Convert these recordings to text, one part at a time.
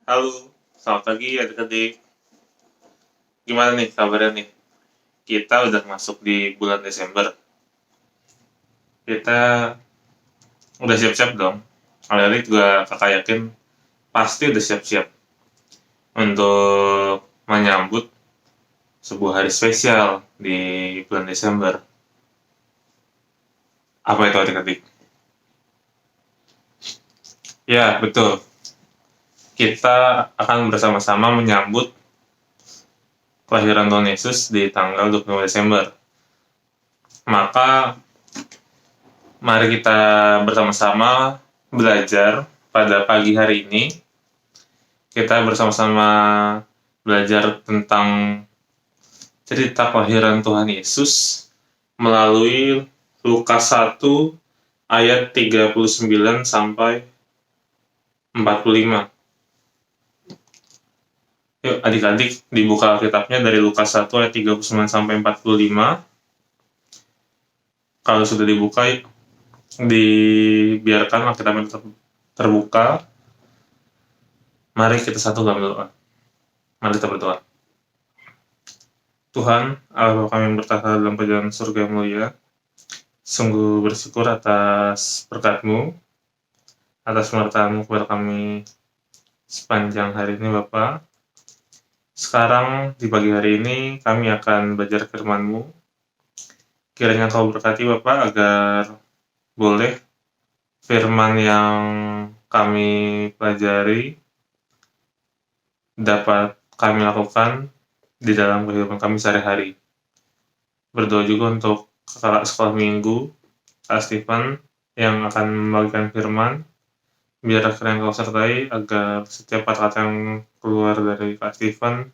Halo, selamat pagi adik-adik. Gimana nih kabarnya nih? Kita udah masuk di bulan Desember. Kita udah siap-siap dong. Adik-adik juga kakak yakin pasti udah siap-siap untuk menyambut sebuah hari spesial di bulan Desember. Apa itu adik-adik? Ya, betul. Kita akan bersama-sama menyambut kelahiran Tuhan Yesus di tanggal 25 Desember. Maka mari kita bersama-sama belajar pada pagi hari ini. Kita bersama-sama belajar tentang cerita kelahiran Tuhan Yesus melalui Lukas 1 ayat 39 sampai 45. Yuk adik-adik dibuka Alkitabnya dari Lukas 1 ayat 39 sampai 45. Kalau sudah dibuka, dibiarkan Alkitabnya terbuka. Mari kita satu dalam doa. Mari kita berdoa. Tuhan, Allah kami yang bertahta dalam perjalanan surga yang mulia, sungguh bersyukur atas berkat-Mu, atas penyertaan-Mu kepada kami sepanjang hari ini, Bapa. Sekarang, di pagi hari ini, kami akan belajar firman-Mu. Kiranya Kau berkati, Bapa, agar boleh firman yang kami pelajari dapat kami lakukan di dalam kehidupan kami sehari-hari. Berdoa juga untuk kakak sekolah minggu, Kak Stephen, yang akan membagikan firman. Biar kiranya Kau sertai agar setiap kata-kata yang keluar dari Kak Stephen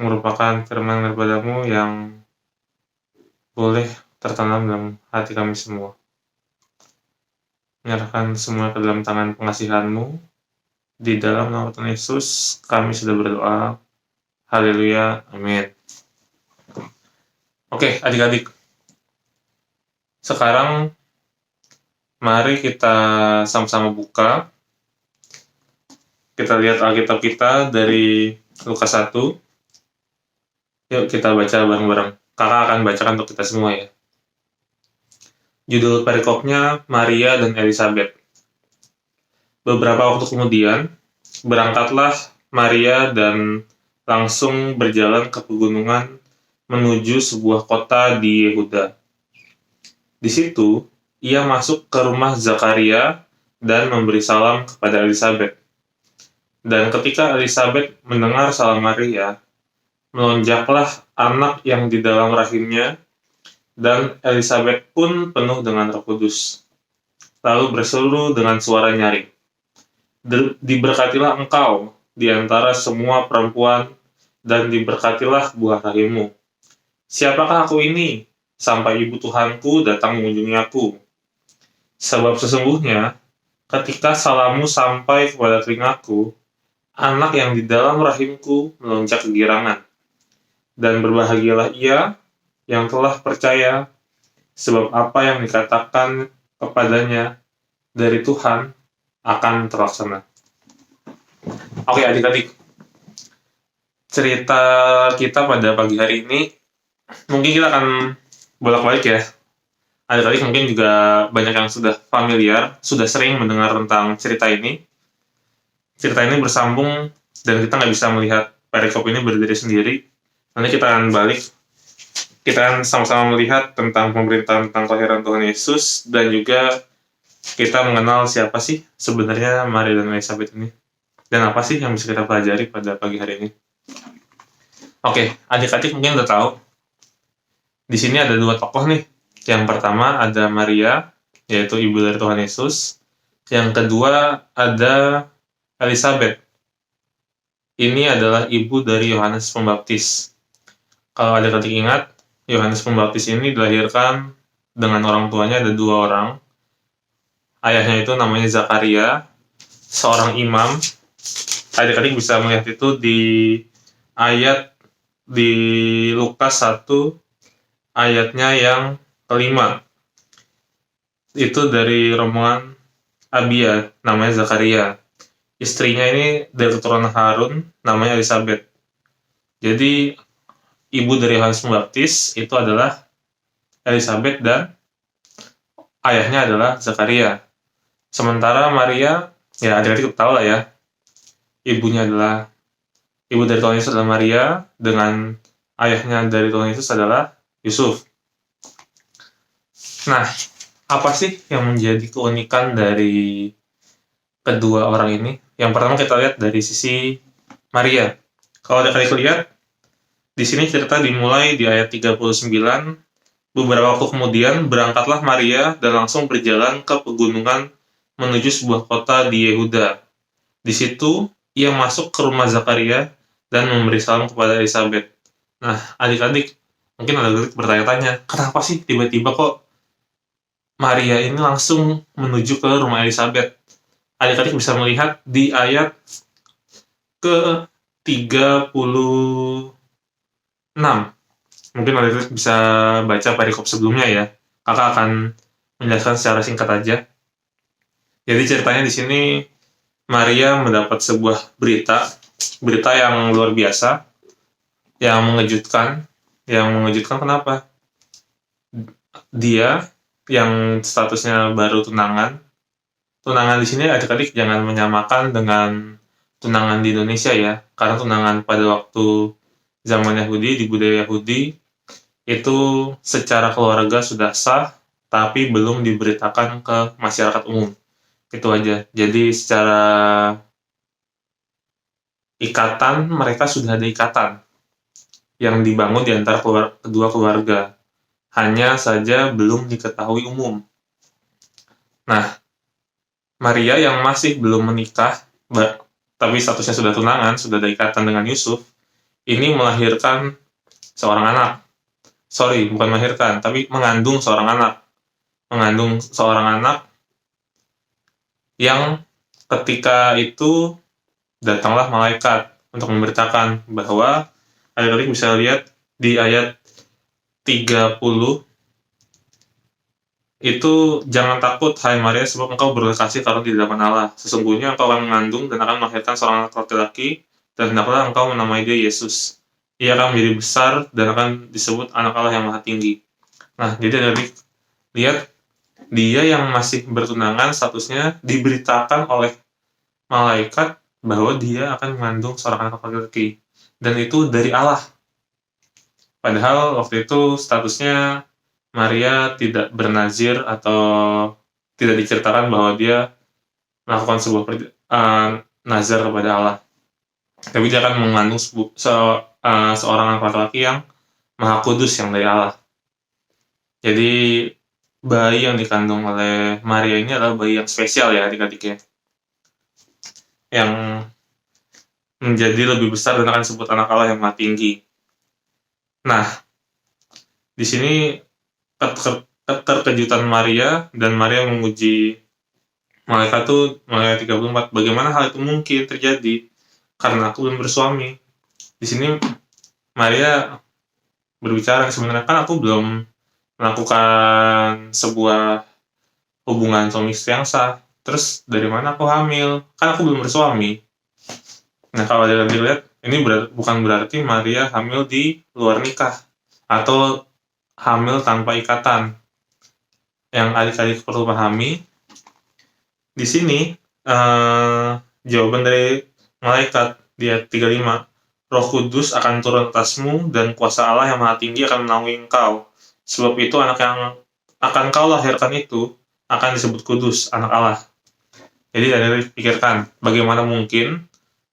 merupakan firman daripada-Mu yang boleh tertanam dalam hati kami semua. Menyerahkan semua ke dalam tangan pengasihan-Mu. Di dalam nama Tuhan Yesus, kami sudah berdoa. Haleluya, amin. Oke, adik-adik. Sekarang, mari kita sama-sama buka. Kita lihat Alkitab kita dari Lukas 1. Yuk kita baca bareng-bareng. Kakak akan bacakan untuk kita semua ya. Judul perikopnya, Maria dan Elizabeth. Beberapa waktu kemudian, berangkatlah Maria dan langsung berjalan ke pegunungan menuju sebuah kota di Yehuda. Di situ, ia masuk ke rumah Zakaria dan memberi salam kepada Elizabeth. Dan ketika Elizabeth mendengar salam Maria, melonjaklah anak yang di dalam rahimnya, dan Elizabeth pun penuh dengan Roh Kudus. Lalu berseru dengan suara nyaring, "Diberkatilah engkau di antara semua perempuan, dan diberkatilah buah rahimmu. Siapakah aku ini, sampai ibu Tuhanku datang mengunjungi aku? Sebab sesungguhnya, ketika salammu sampai kepada telingaku, anak yang di dalam rahimku melonjak kegirangan. Dan berbahagialah ia yang telah percaya, sebab apa yang dikatakan kepadanya dari Tuhan akan terlaksana." Oke adik-adik, cerita kita pada pagi hari ini mungkin kita akan bolak-balik ya. Adik-adik mungkin juga banyak yang sudah familiar, sudah sering mendengar tentang cerita ini. Cerita ini bersambung dan kita nggak bisa melihat perikop ini berdiri sendiri. Nanti kita akan balik, kita akan sama-sama melihat tentang pemberitaan tentang kelahiran Tuhan Yesus, dan juga kita mengenal siapa sih sebenarnya Maria dan Elizabeth ini, dan apa sih yang bisa kita pelajari pada pagi hari ini. Oke, adik-adik mungkin udah tahu. Di sini ada dua tokoh nih. Yang pertama ada Maria, yaitu ibu dari Tuhan Yesus. Yang kedua ada Elizabeth. Ini adalah ibu dari Yohanes Pembaptis. Kalau adik-adik ingat, Yohanes Pembaptis ini dilahirkan dengan orang tuanya ada dua orang. Ayahnya itu namanya Zakaria, seorang imam. Adik-adik bisa melihat itu di ayat di Lukas 1 ayatnya yang kelima. Itu dari rombongan Abia, namanya Zakaria. istrinya ini dari keturunan Harun, namanya Elizabeth. Jadi ibu dari Yohanes Pembaptis itu adalah Elizabeth dan ayahnya adalah Zakaria. Sementara Maria, ya adik-adik tahu lah ya, ibunya adalah ibu dari Tuhan Yesus adalah Maria, dengan ayahnya dari Tuhan Yesus adalah Yusuf. Nah, apa sih yang menjadi keunikan dari kedua orang ini? Yang pertama kita lihat dari sisi Maria. Kalau ada kali lihat, di sini cerita dimulai di ayat 39. Beberapa waktu kemudian berangkatlah Maria dan langsung berjalan ke pegunungan menuju sebuah kota di Yehuda. Di situ ia masuk ke rumah Zakaria dan memberi salam kepada Elizabeth. Nah, adik-adik, mungkin ada adik bertanya-tanya, kenapa sih tiba-tiba kok Maria ini langsung menuju ke rumah Elizabeth? Adik-adik bisa melihat di ayat ke-36. Mungkin adik-adik bisa baca perikop sebelumnya ya. Kakak akan menjelaskan secara singkat aja. Jadi ceritanya di sini Maria mendapat sebuah berita yang luar biasa, yang mengejutkan. Yang mengejutkan kenapa? Dia yang statusnya baru tunangan di sini adik-adik jangan menyamakan dengan tunangan di Indonesia ya, karena tunangan pada waktu zaman Yahudi, di budaya Yahudi, itu secara keluarga sudah sah, tapi belum diberitakan ke masyarakat umum. Itu aja. Jadi secara ikatan, mereka sudah ada ikatan yang dibangun di antara kedua keluarga. Hanya saja belum diketahui umum. Nah, Maria yang masih belum menikah, tapi statusnya sudah tunangan, sudah ada ikatan dengan Yusuf, ini melahirkan seorang anak. Sorry, bukan melahirkan, tapi mengandung seorang anak. Mengandung seorang anak yang ketika itu datanglah malaikat untuk memberitakan bahwa, adik-adik bisa lihat di ayat 30, itu jangan takut hai Maria sebab engkau beroleh kasih karena di hadapan Allah. Sesungguhnya engkau akan mengandung dan akan melahirkan seorang anak laki-laki, dan hendaklah engkau menamai dia Yesus. Ia akan menjadi besar dan akan disebut anak Allah yang maha tinggi. Nah, jadi adik lihat, dia yang masih bertunangan statusnya diberitakan oleh malaikat bahwa dia akan mengandung seorang anak laki-laki, dan itu dari Allah. Padahal waktu itu statusnya Maria tidak bernazir atau tidak diceritakan bahwa dia melakukan sebuah nazar kepada Allah. Tapi dia akan mengandung seorang anak laki-laki yang maha kudus, yang dari Allah. Jadi bayi yang dikandung oleh Maria ini adalah bayi yang spesial ya adik-adik ya, yang menjadi lebih besar dan akan disebut anak Allah yang maha tinggi. Nah, di sini keterkejutan Maria, dan Maria menguji malaikat itu, malaikat 34, bagaimana hal itu mungkin terjadi karena aku belum bersuami. Di sini Maria berbicara, sebenarnya kan aku belum melakukan sebuah hubungan suami istri yang sah, terus dari mana aku hamil, kan aku belum bersuami. Nah, kalau dilihat, ini bukan berarti Maria hamil di luar nikah atau hamil tanpa ikatan. Yang adik-adik perlu pahami, di sini jawaban dari malaikat di ayat 35, Roh Kudus akan turun atasmu dan kuasa Allah yang maha tinggi akan menaungi engkau. Sebab itu anak yang akan kau lahirkan itu akan disebut kudus, anak Allah. Jadi dari pikirkan, bagaimana mungkin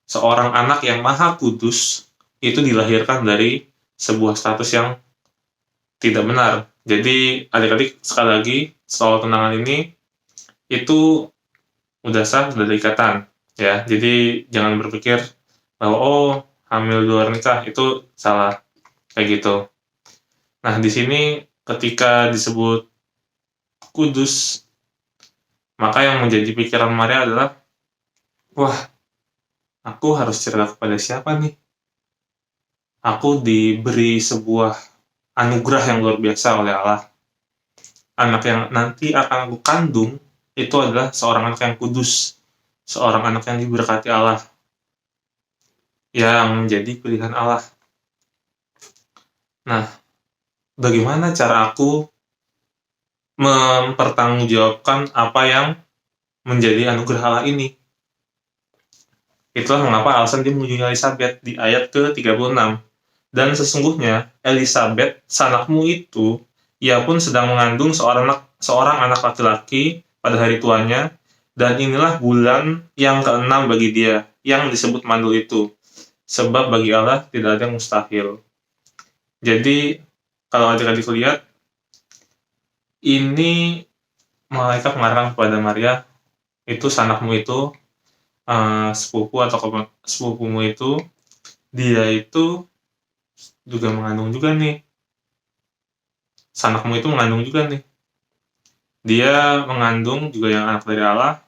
seorang anak yang maha kudus itu dilahirkan dari sebuah status yang tidak benar. Jadi adik-adik sekali lagi, soal tunangan ini itu udah sah, udah ada ikatan ya. Jadi jangan berpikir bahwa hamil luar nikah itu salah kayak gitu. Nah, di sini ketika disebut kudus, maka yang menjadi pikiran Maria adalah, wah, aku harus cerita kepada siapa nih? Aku diberi sebuah anugerah yang luar biasa oleh Allah. Anak yang nanti akan aku kandung itu adalah seorang anak yang kudus. seorang anak yang diberkati Allah, yang menjadi pilihan Allah. Nah, bagaimana cara aku mempertanggungjawabkan apa yang menjadi anugerah Allah ini? Itulah mengapa alasan dia mengunjungi Elizabeth di ayat ke-36. Dan sesungguhnya Elizabeth, sanakmu itu, ia pun sedang mengandung seorang anak laki-laki pada hari tuanya, dan inilah bulan yang keenam bagi dia, yang disebut mandul itu. Sebab bagi Allah tidak ada yang mustahil. Jadi, kalau adik-adik lihat, ini malaikat mengatakan kepada Maria, itu sanakmu itu, sepupumu itu, dia itu juga mengandung juga nih. Sanakmu itu mengandung juga nih. Dia mengandung juga yang anak dari Allah.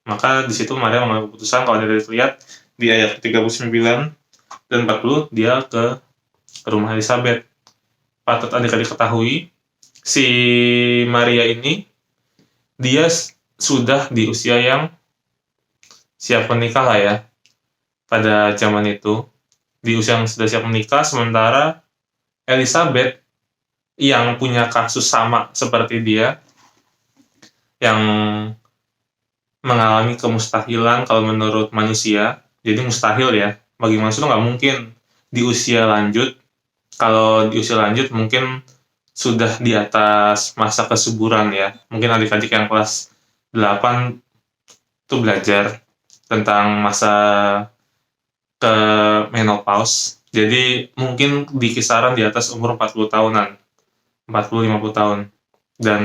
Maka di situ Maria mengambil keputusan, kalau dari lihat di ayat 39 dan 40, dia ke rumah Elizabeth. Patut adik-adik ketahui, si Maria ini, dia sudah di usia yang siap menikah lah ya. Pada zaman itu, di usia yang sudah siap menikah, sementara Elizabeth yang punya kasus sama seperti dia, yang mengalami kemustahilan kalau menurut manusia. Jadi mustahil ya, bagi manusia itu nggak mungkin di usia lanjut. Kalau di usia lanjut mungkin sudah di atas masa kesuburan ya. Mungkin adik-adik yang kelas 8 itu belajar tentang masa ke menopause. Jadi mungkin di kisaran di atas umur 40 tahunan, 40-50 tahun. Dan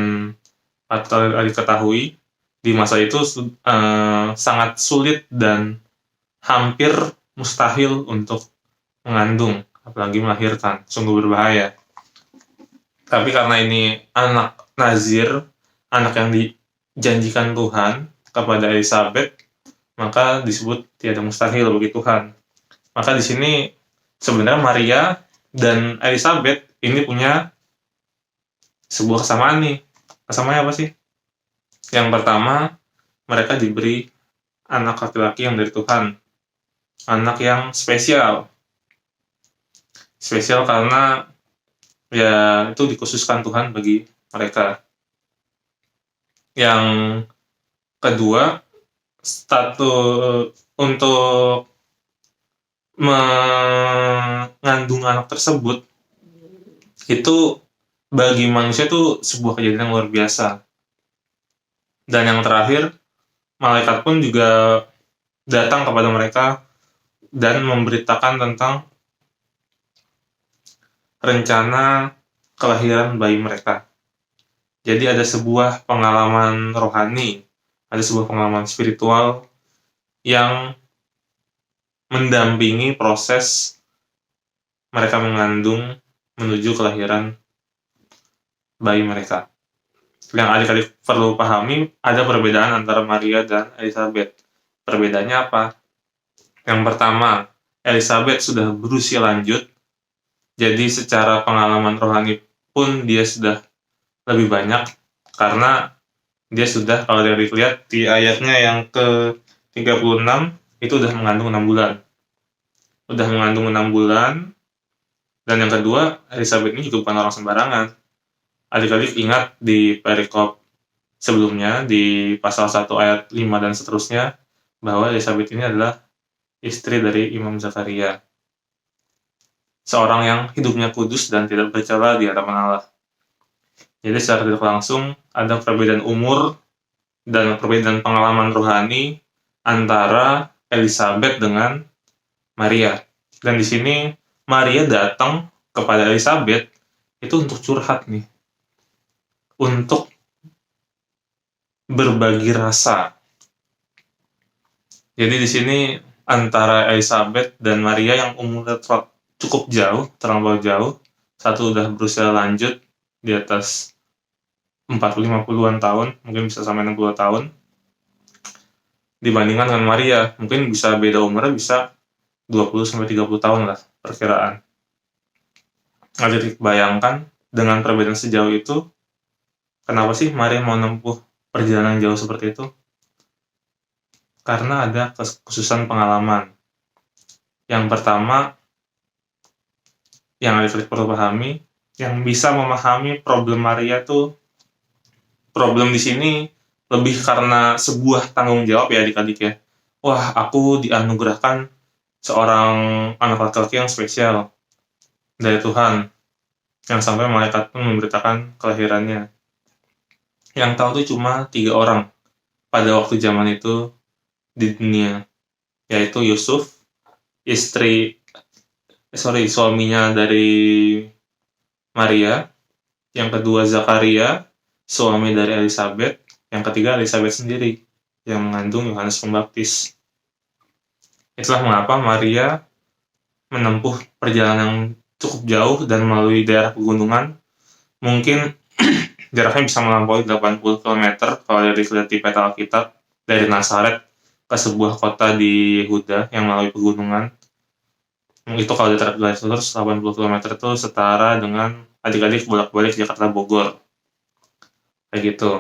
patut adik ketahui, di masa itu sangat sulit dan hampir mustahil untuk mengandung, apalagi melahirkan. Sungguh berbahaya. Tapi karena ini anak nazir, anak yang dijanjikan Tuhan kepada Elizabeth, maka disebut tiada mustahil bagi Tuhan. Maka di sini sebenarnya Maria dan Elizabeth ini punya sebuah kesamaan nih. Kesamaannya apa sih? Yang pertama, mereka diberi anak laki-laki yang dari Tuhan. Anak yang spesial. Spesial karena ya itu dikhususkan Tuhan bagi mereka. Yang kedua, status untuk mengandung anak tersebut itu bagi manusia itu sebuah kejadian yang luar biasa. Dan yang terakhir, malaikat pun juga datang kepada mereka dan memberitakan tentang rencana kelahiran bayi mereka. Jadi ada sebuah pengalaman rohani, ada sebuah pengalaman spiritual yang mendampingi proses mereka mengandung menuju kelahiran bayi mereka. Yang adik-adik perlu pahami, ada perbedaan antara Maria dan Elizabeth. Perbedaannya apa? Yang pertama, Elizabeth sudah berusia lanjut, jadi secara pengalaman rohani pun dia sudah lebih banyak, karena dia sudah, kalau dari lihat di ayatnya yang ke-36, itu udah mengandung 6 bulan. Udah mengandung 6 bulan, dan yang kedua, Elizabeth ini juga bukan orang sembarangan. Adik-adik ingat di perikop sebelumnya, di pasal 1 ayat 5 dan seterusnya, bahwa Elizabeth ini adalah istri dari Imam Zakaria. Seorang yang hidupnya kudus dan tidak bercela di hadapan Allah. Jadi secara tidak langsung, ada perbedaan umur dan perbedaan pengalaman rohani antara Elizabeth dengan Maria. Dan di sini Maria datang kepada Elizabeth itu untuk curhat nih, untuk berbagi rasa. Jadi di sini antara Elizabeth dan Maria yang umurnya cukup jauh, terlalu jauh. Satu udah berusia lanjut di atas 40-50-an tahun, mungkin bisa sampai 60 tahun. Dibandingkan dengan Maria, mungkin bisa beda umurnya bisa 20-30 tahun lah perkiraan. Jadi bayangkan dengan perbedaan sejauh itu, kenapa sih Maria mau menempuh perjalanan jauh seperti itu? karena ada kekhususan pengalaman. Yang pertama, yang adik-adik perlu pahami, yang bisa memahami problem Maria tuh, problem di sini lebih karena sebuah tanggung jawab ya adik-adik ya. Wah, aku dianugerahkan seorang anak laki-laki yang spesial dari Tuhan, yang sampai malaikat pun memberitakan kelahirannya. Yang tahu tuh cuma 3 orang pada waktu zaman itu di dunia, yaitu Yusuf, suaminya dari Maria, yang kedua Zakaria, suami dari Elizabeth, yang ketiga Elizabeth sendiri, yang mengandung Yohanes Pembaptis. Itulah mengapa Maria menempuh perjalanan yang cukup jauh dan melalui daerah pegunungan. Mungkin jaraknya bisa melampaui 80 km kalau dilihat di peta Alkitab, dari Nazaret ke sebuah kota di Yehuda yang melalui pegunungan. Itu kalau ditarik garis lurus 80 km itu setara dengan adik-adik bolak-balik Jakarta Bogor. Kayak gitu.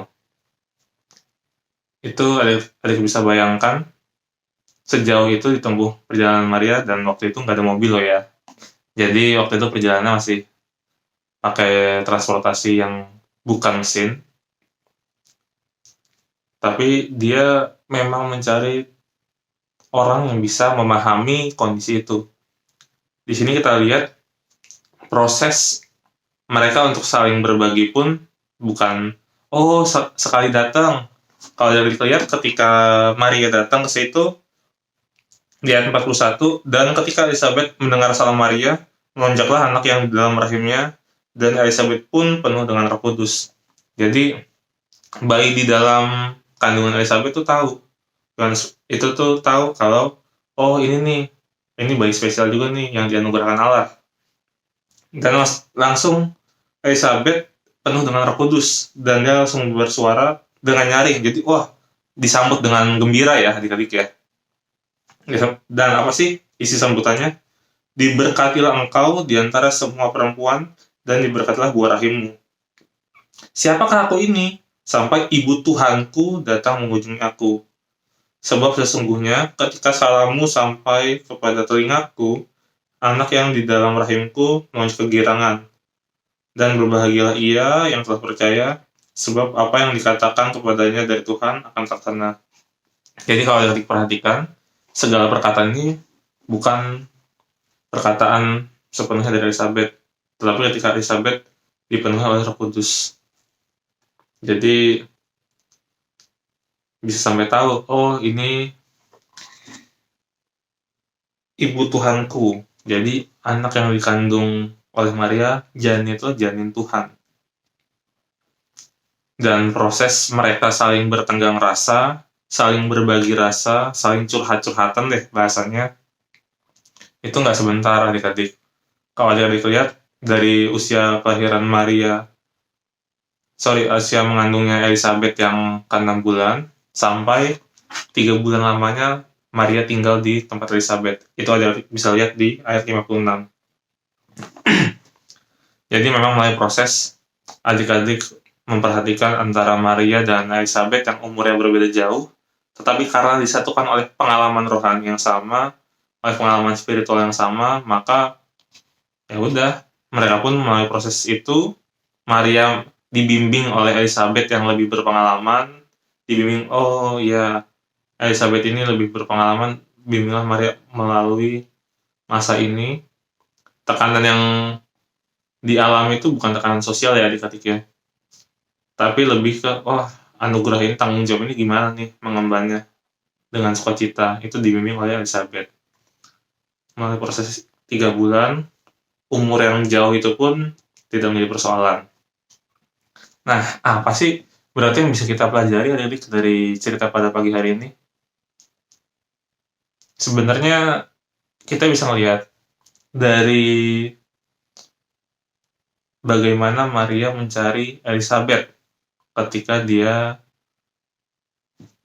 Itu adik bisa bayangkan sejauh itu ditempuh perjalanan Maria, dan waktu itu nggak ada mobil loh ya. Jadi waktu itu perjalanannya masih pakai transportasi yang bukan mesin. Tapi dia memang mencari orang yang bisa memahami kondisi itu. Di sini kita lihat proses mereka untuk saling berbagi pun bukan sekali datang. Kalau dari lihat ketika Maria datang ke situ di ayat 41, dan ketika Elizabeth mendengar salam Maria, melonjaklah anak yang di dalam rahimnya, dan Elizabeth pun penuh dengan Roh Kudus. Jadi bayi di dalam kandungan Elizabeth itu tahu, dan itu tuh tahu kalau ini bayi spesial juga nih yang dianugerahkan Allah. Dan langsung Elizabeth penuh dengan Roh Kudus, dan dia langsung bersuara dengan nyaring. Jadi disambut dengan gembira ya adik-adik ya. Dan apa sih isi sambutannya? Diberkatilah engkau di antara semua perempuan, dan diberkatilah buah rahimmu. Siapakah aku ini? Sampai ibu Tuhanku datang mengunjungi aku. Sebab sesungguhnya ketika salammu sampai kepada telingaku, anak yang di dalam rahimku menunjuk kegirangan. Dan berbahagialah ia yang telah percaya, sebab apa yang dikatakan kepadanya dari Tuhan akan terlaksana. Jadi kalau diperhatikan, segala perkataan ini bukan perkataan sepenuhnya dari Elizabeth, tetapi ketika Elizabeth dipenuhi oleh Roh Kudus. Jadi bisa sampai tahu, ini ibu Tuhanku. Jadi anak yang dikandung oleh Maria, janin itu janin Tuhan. Dan proses mereka saling bertenggang rasa, saling berbagi rasa, saling curhat-curhatan deh bahasanya, itu nggak sebentar adik-adik. Kalau adik-adik lihat dari usia kelahiran usia mengandungnya Elizabeth yang ke-6 bulan, sampai 3 bulan lamanya Maria tinggal di tempat Elizabeth. Itu adik-adik bisa lihat di ayat 56. Jadi memang mulai proses adik-adik memperhatikan antara Maria dan Elizabeth yang umurnya berbeda jauh, tetapi karena disatukan oleh pengalaman rohani yang sama, oleh pengalaman spiritual yang sama, maka ya udah, mereka pun melalui proses itu. Maria dibimbing oleh Elizabeth yang lebih berpengalaman, dibimbing, Elizabeth ini lebih berpengalaman, bimbinglah Maria melalui masa ini. Tekanan yang dialami itu bukan tekanan sosial ya adik-adik ya, tapi lebih ke anugerah ini, tanggung jawab ini gimana nih mengembannya dengan sukacita. Itu dibimbing oleh Elizabeth melalui proses 3 bulan. Umur yang jauh itu pun tidak menjadi persoalan. Nah, apa sih berarti yang bisa kita pelajari adik-adik dari cerita pada pagi hari ini? Sebenarnya kita bisa melihat dari bagaimana Maria mencari Elizabeth ketika dia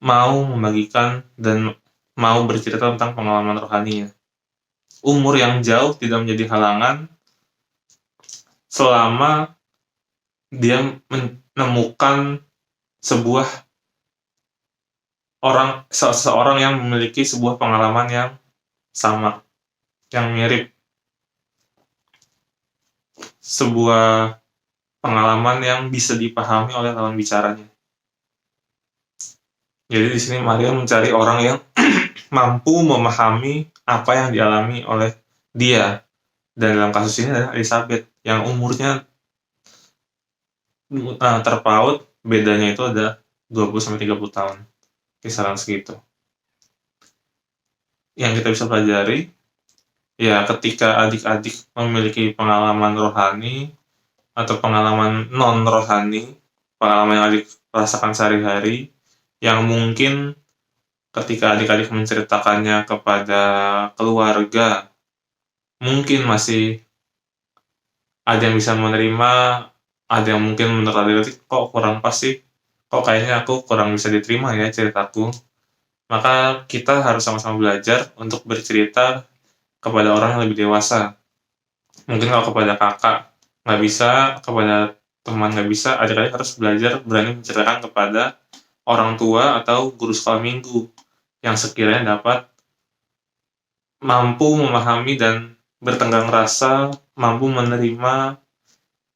mau membagikan dan mau bercerita tentang pengalaman rohaninya. Umur yang jauh tidak menjadi halangan selama dia menemukan sebuah seseorang yang memiliki sebuah pengalaman yang sama, yang mirip, sebuah pengalaman yang bisa dipahami oleh lawan bicaranya. Jadi di sini Maria mencari orang yang mampu memahami apa yang dialami oleh dia. Dan dalam kasus ini adalah Elizabeth yang umurnya terpaut, bedanya itu ada 20-30 tahun, kisaran segitu. Yang kita bisa pelajari, ya ketika adik-adik memiliki pengalaman rohani atau pengalaman non-rohani, pengalaman yang adik rasakan sehari-hari, yang mungkin ketika adik-adik menceritakannya kepada keluarga, mungkin masih ada yang bisa menerima, ada yang mungkin menurut adik-adik kok kurang pas sih, kok kayaknya aku kurang bisa diterima ya ceritaku. Maka kita harus sama-sama belajar untuk bercerita kepada orang yang lebih dewasa. Mungkin kalau kepada kakak nggak bisa, kepada teman nggak bisa, adik-adik harus belajar berani menceritakan kepada orang tua atau guru sekolah minggu yang sekiranya dapat mampu memahami dan bertenggang rasa, mampu menerima,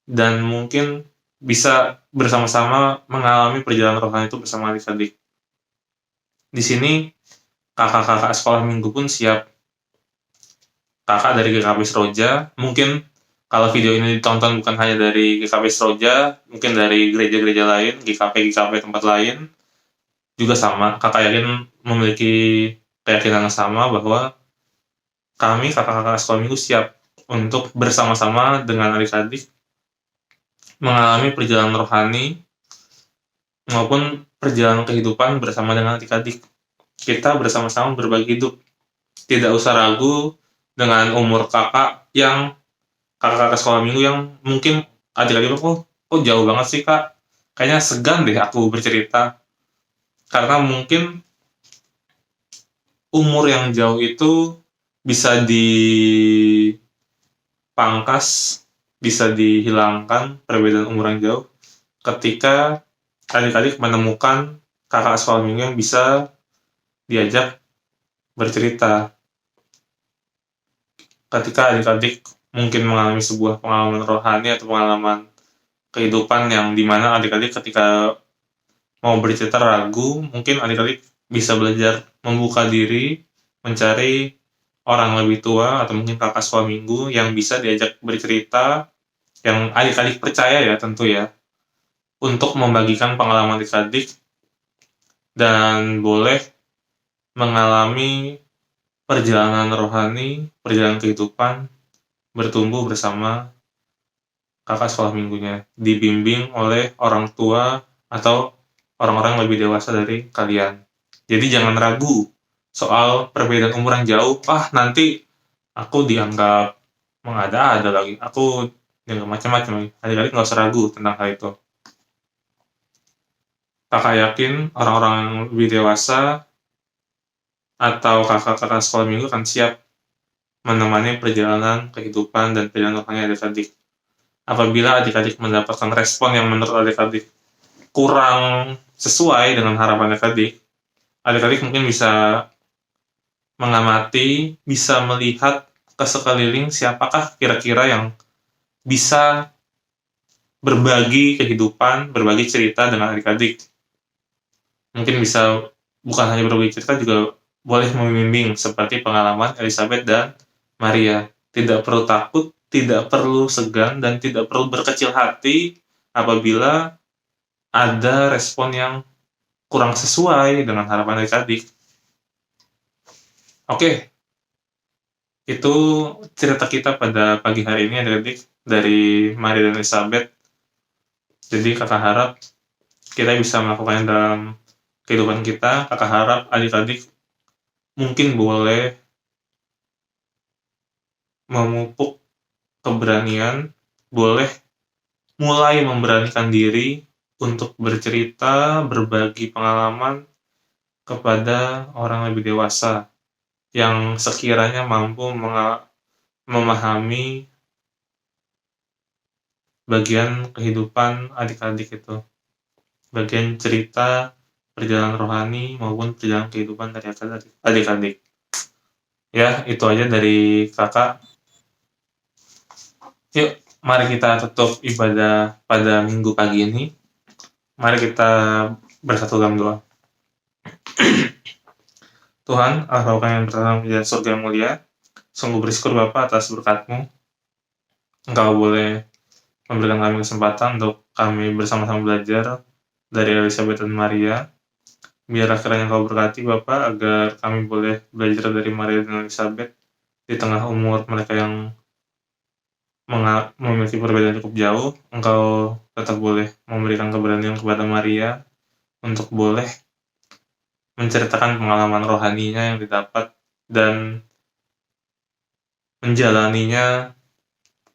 dan mungkin bisa bersama-sama mengalami perjalanan rohani itu bersama adik-adik. Di sini kakak-kakak sekolah minggu pun siap. Kakak dari GKP Seroja, mungkin kalau video ini ditonton bukan hanya dari GKP Seroja, mungkin dari gereja-gereja lain, GKP tempat lain, juga sama. Kakak yakin memiliki keyakinan yang sama bahwa kami kakak-kakak sekolah minggu siap untuk bersama-sama dengan adik-adik mengalami perjalanan rohani maupun perjalanan kehidupan bersama dengan adik-adik. Kita bersama-sama berbagi hidup. Tidak usah ragu dengan umur kakak yang kakak-kakak sekolah minggu yang mungkin adik-adik kok jauh banget sih kak, kayaknya segan deh aku bercerita, karena mungkin umur yang jauh itu bisa dipangkas, bisa dihilangkan perbedaan umur yang jauh ketika adik-adik menemukan kakak sekolah minggu yang bisa diajak bercerita. Ketika adik-adik mungkin mengalami sebuah pengalaman rohani atau pengalaman kehidupan yang dimana adik-adik ketika mau bercerita ragu, mungkin adik-adik bisa belajar membuka diri, mencari orang lebih tua atau mungkin kakak sekolah minggu yang bisa diajak bercerita, yang adik-adik percaya ya tentu ya, untuk membagikan pengalaman adik-adik dan boleh mengalami perjalanan rohani, perjalanan kehidupan, bertumbuh bersama kakak sekolah minggunya, dibimbing oleh orang tua atau orang-orang yang lebih dewasa dari kalian. Jadi jangan ragu soal perbedaan umur yang jauh, nanti aku dianggap mengada-ada lagi, aku dianggap macam-macam lagi. Adik-adik nggak usah ragu tentang hal itu. Kakak yakin orang-orang yang lebih dewasa atau kakak-kakak sekolah minggu akan siap menemani perjalanan kehidupan dan perjalanan rohani adik-adik. Apabila adik-adik mendapatkan respon yang menurut adik-adik kurang sesuai dengan harapan adik-adik, adik-adik mungkin bisa mengamati, bisa melihat ke sekeliling siapakah kira-kira yang bisa berbagi kehidupan, berbagi cerita dengan adik-adik. Mungkin bisa bukan hanya berbagi cerita, juga boleh membimbing seperti pengalaman Elizabeth dan Maria. Tidak perlu takut, tidak perlu segan, dan tidak perlu berkecil hati apabila ada respon yang kurang sesuai dengan harapan adik-adik. Oke, itu cerita kita pada pagi hari ini adik-adik dari Maria dan Elizabeth. Jadi kakak harap kita bisa melakukannya dalam kehidupan kita. Kakak harap adik-adik mungkin boleh memupuk keberanian, boleh mulai memberanikan diri untuk bercerita, berbagi pengalaman kepada orang lebih dewasa yang sekiranya mampu memahami bagian kehidupan adik-adik itu, bagian cerita perjalanan rohani maupun perjalanan kehidupan dari adik-adik. Ya, itu aja dari kakak. Yuk, mari kita tutup ibadah pada minggu pagi ini. Mari kita bersatu dalam doa. Tuhan, Allah Bapa yang bertata di surga yang mulia, sungguh bersyukur Bapa atas berkat-Mu. Engkau boleh memberikan kami kesempatan untuk kami bersama-sama belajar dari Elizabeth dan Maria. Biarlah kiranya Engkau berkati Bapa agar kami boleh belajar dari Maria dan Elizabeth di tengah umur mereka yang memiliki perbedaan cukup jauh. Engkau tetap boleh memberikan keberanian kepada Maria untuk boleh menceritakan pengalaman rohaninya yang didapat dan menjalaninya,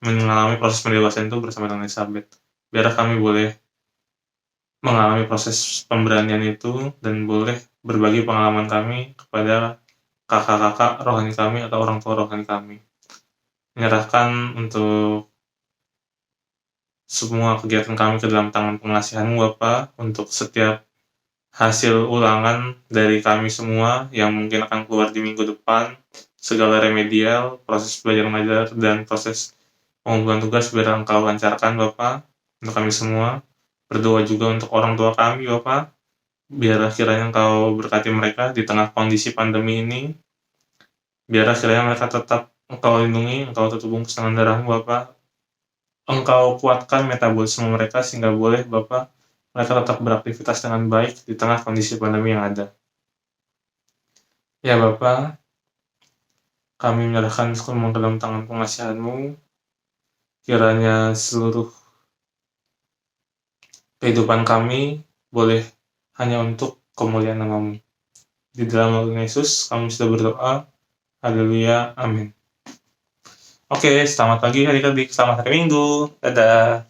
mengalami proses pendewasaan itu bersama dengan Elizabeth. Biarlah kami boleh mengalami proses pemberanian itu dan boleh berbagi pengalaman kami kepada kakak-kakak rohani kami atau orang tua rohani kami. Menyerahkan untuk semua kegiatan kami ke dalam tangan pengasihan-Mu Bapa, untuk setiap hasil ulangan dari kami semua yang mungkin akan keluar di minggu depan, segala remedial, proses belajar mengajar, dan proses pengumpulan tugas biar Engkau lancarkan Bapa untuk kami semua. Berdoa juga untuk orang tua kami Bapa, biarlah kiranya Engkau berkati mereka di tengah kondisi pandemi ini. Biarlah kiranya mereka tetap Engkau lindungi, Engkau tutup bungkus dengan darah-Mu Bapa. Engkau kuatkan metabolisme mereka sehingga boleh Bapa mereka tetap beraktivitas dengan baik di tengah kondisi pandemi yang ada. Ya Bapa, kami menyerahkan semua ke dalam tangan pengasihan-Mu. Kiranya seluruh kehidupan kami boleh hanya untuk kemuliaan nama-Mu. Di dalam nama Yesus kami sudah berdoa. Haleluya, amin. Oke, selamat pagi adik-adik, selamat hari Minggu. Dadah.